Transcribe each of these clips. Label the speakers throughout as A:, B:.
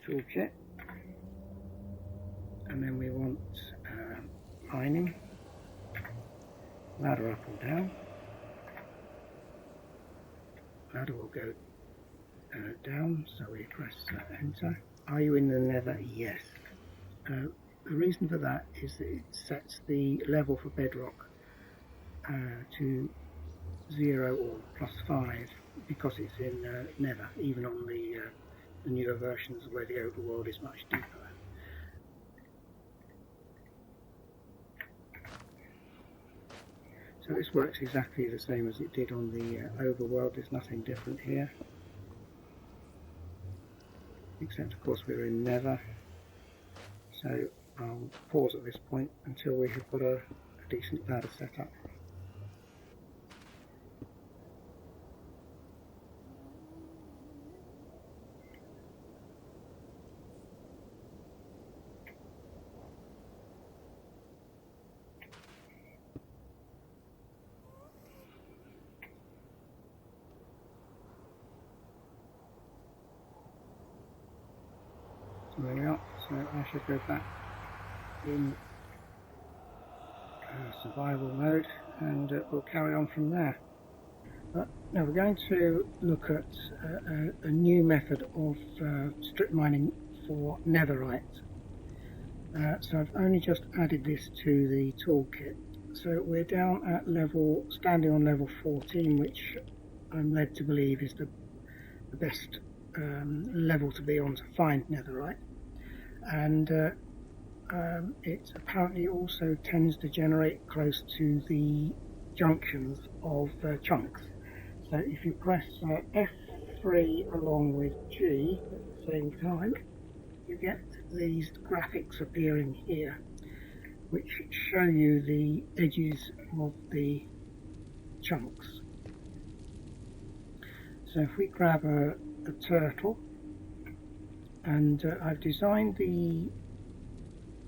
A: toolkit, and then we want mining, ladder up and down. Ladder will go down, so we press enter. Are you in the Nether? Yes. The reason for that is that it sets the level for bedrock to 0 or +5 because it's in Nether, even on the newer versions where the overworld is much deeper. So this works exactly the same as it did on the overworld. There's nothing different here, except of course we're in Nether. So I'll pause at this point until we have got a decent ladder set up. There we are, so I should go back in survival mode and we'll carry on from there. Now we're going to look at a new method of strip mining for netherite. So I've only just added this to the toolkit. So we're down at standing on level 14, which I'm led to believe is the best level to be on to find netherite, and it apparently also tends to generate close to the junctions of chunks. So if you press F3 along with G at the same time, you get these graphics appearing here which show you the edges of the chunks. So if we grab a turtle, and I've designed the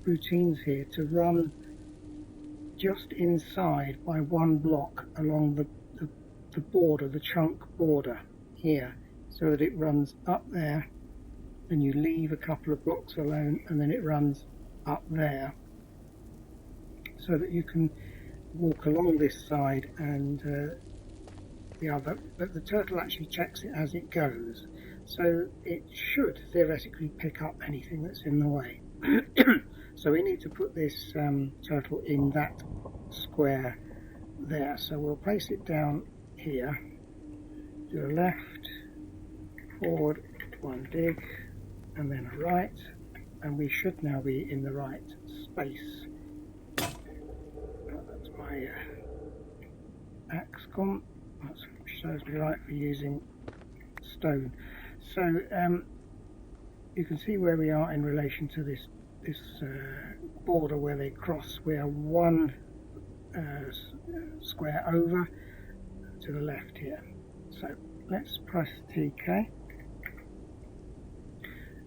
A: routines here to run just inside by one block along the border, the chunk border here, so that it runs up there and you leave a couple of blocks alone, and then it runs up there, so that you can walk along this side and the other, but the turtle actually checks it as it goes, so it should theoretically pick up anything that's in the way. So we need to put this turtle in that square there, so we'll place it down here, do a left, forward, one dig, and then a right, and we should now be in the right space. That's my axe gone. That serves me right for using stone. So you can see where we are in relation to this border where they cross. We are one square over to the left here. So let's press TK.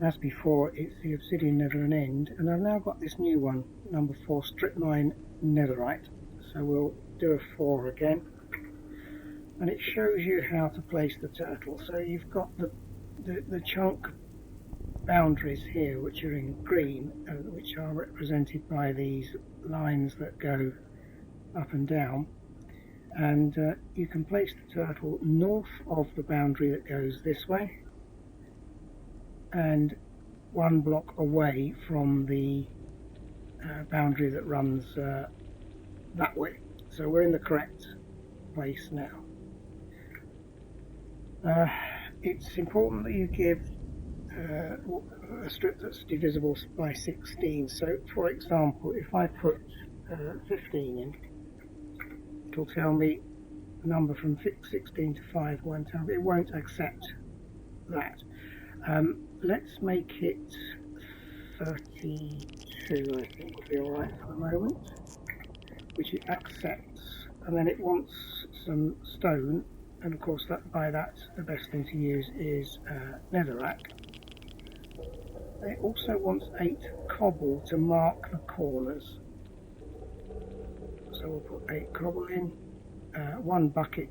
A: As before, it's the obsidian never an end, and I've now got this new one, number 4, Stripmine Netherite. So we'll do a 4 again, and it shows you how to place the turtle. So you've got the chunk boundaries here, which are in green, which are represented by these lines that go up and down, and you can place the turtle north of the boundary that goes this way, and one block away from the boundary that runs that way. So we're in the correct place now. It's important that you give a strip that's divisible by 16. So for example, if I put 15 in, it'll tell me a number from 16 to 5 won't tell me. It won't accept that. Let's make it 32, I think would be alright for the moment, which it accepts, and then it wants some stone, and of course by that the best thing to use is netherrack. It also wants 8 cobble to mark the corners, so we'll put 8 cobble in, 1 bucket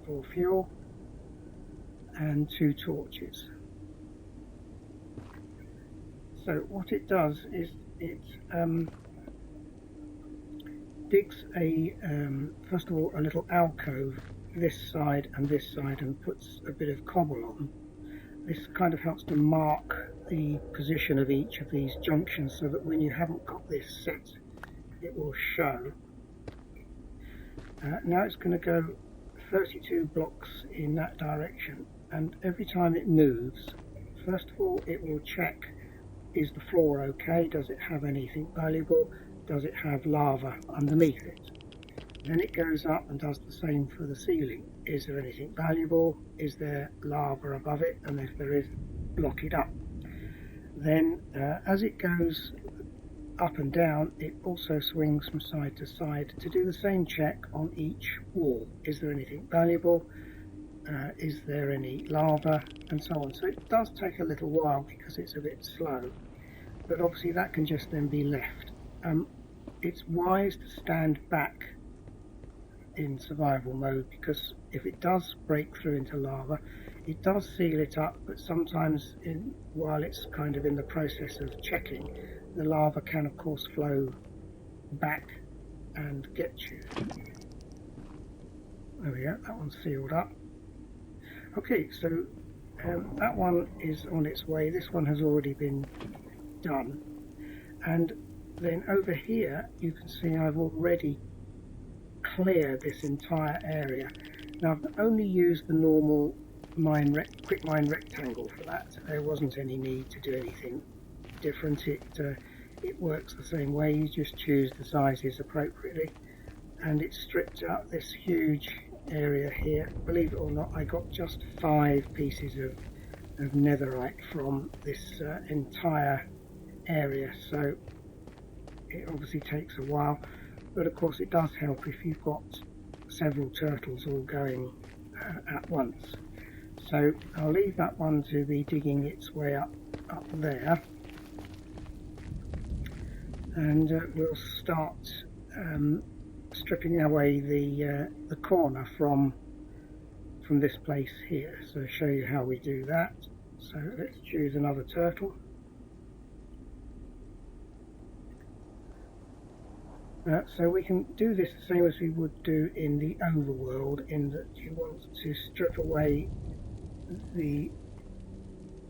A: for fuel, and 2 torches. So what it does is it digs a first of all a little alcove this side and puts a bit of cobble on. This kind of helps to mark the position of each of these junctions so that when you haven't got this set, it will show. Now it's going to go 32 blocks in that direction, and every time it moves, first of all it will check, is the floor okay, does it have anything valuable, does it have lava underneath it. Then it goes up and does the same for the ceiling. Is there anything valuable, is there lava above it, and if there is, block it up. Then as it goes up and down, it also swings from side to side to do the same check on each wall. Is there anything valuable? Is there any lava? And so on. So it does take a little while because it's a bit slow, but obviously that can just then be left. It's wise to stand back in survival mode, because if it does break through into lava, it does seal it up, but sometimes while it's kind of in the process of checking, the lava can of course flow back and get you. There we go, that one's sealed up. Okay, so that one is on its way. This one has already been done. And then over here you can see I've already cleared this entire area. Now I've only used the normal Quickmine rectangle for that. There wasn't any need to do anything different. It works the same way. You just choose the sizes appropriately, and it stripped out this huge area here. Believe it or not, I got just 5 pieces of netherite from this entire area, so it obviously takes a while, but of course it does help if you've got several turtles all going at once. So I'll leave that one to be digging its way up there, and we'll start stripping away the corner from this place here. So I'll show you how we do that. So let's choose another turtle. So we can do this the same as we would do in the overworld, in that you want to strip away the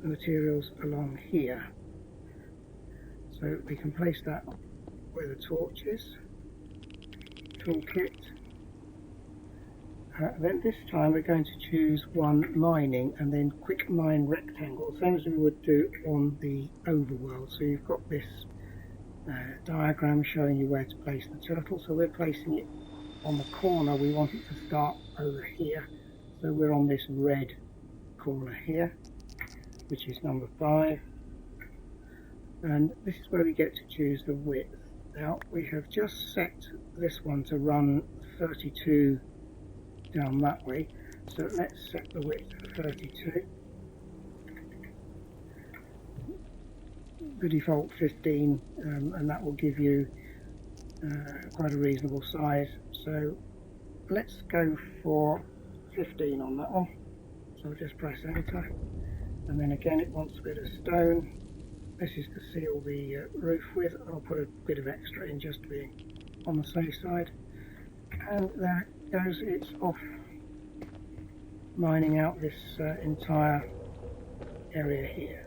A: materials along here. So we can place that where the torch is. Toolkit. Then this time we're going to choose one mining and then Quickmine rectangle, same as we would do on the overworld. So you've got this diagram showing you where to place the turtle. So we're placing it on the corner. We want it to start over here. So we're on this red corner here, which is number 5. And this is where we get to choose the width. Now we have just set this one to run 32 down that way, so let's set the width to 32. The default 15, and that will give you quite a reasonable size. So let's go for 15 on that one. So just press enter, and then again it wants a bit of stone. This is to seal the roof with. I'll put a bit of extra in just to be on the safe side. And there it goes, it's off mining out this entire area here.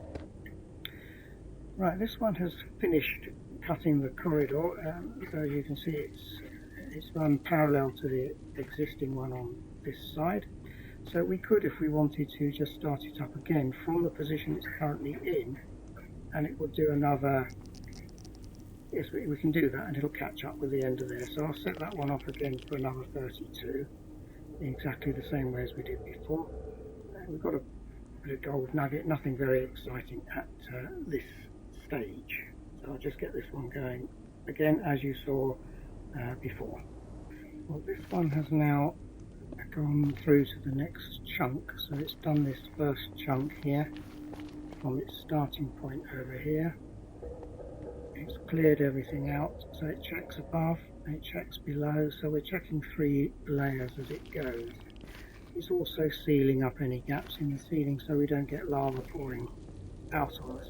A: Right, this one has finished cutting the corridor, so you can see it's run parallel to the existing one on this side. So we could, if we wanted to, just start it up again from the position it's currently in, and it will do another. Yes, we can do that, and it'll catch up with the end of there. So I'll set that one off again for another 32, in exactly the same way as we did before. We've got a bit of gold nugget, nothing very exciting at this stage. So I'll just get this one going again as you saw before. Well, this one has now gone through to the next chunk, so it's done this first chunk here from its starting point over here. It's cleared everything out, so it checks above, it checks below, so we're checking 3 layers as it goes. It's also sealing up any gaps in the ceiling so we don't get lava pouring out on us.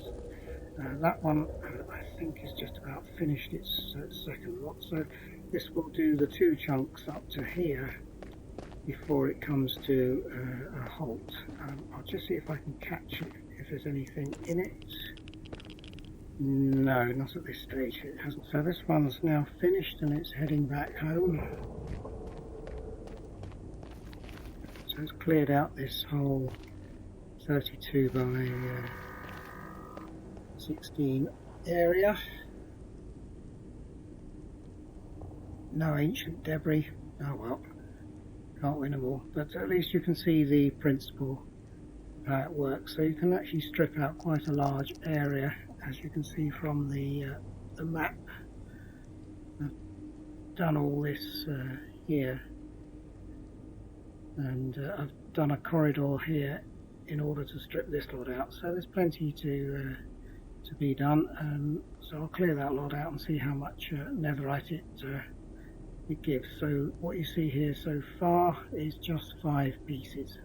A: That one I think is just about finished its second lot, so this will do the 2 chunks up to here before it comes to a halt. I'll just see if I can catch it, if there's anything in it. No, not at this stage, it hasn't. So this one's now finished and it's heading back home. So it's cleared out this whole 32 by 16 area. No ancient debris. Oh well, can't win them all, but at least you can see the principle of how it works. So you can actually strip out quite a large area, as you can see from the map. I've done all this here, and I've done a corridor here in order to strip this lot out. So there's plenty to be done. So I'll clear that lot out and see how much netherite it gives. So what you see here so far is just 5 pieces.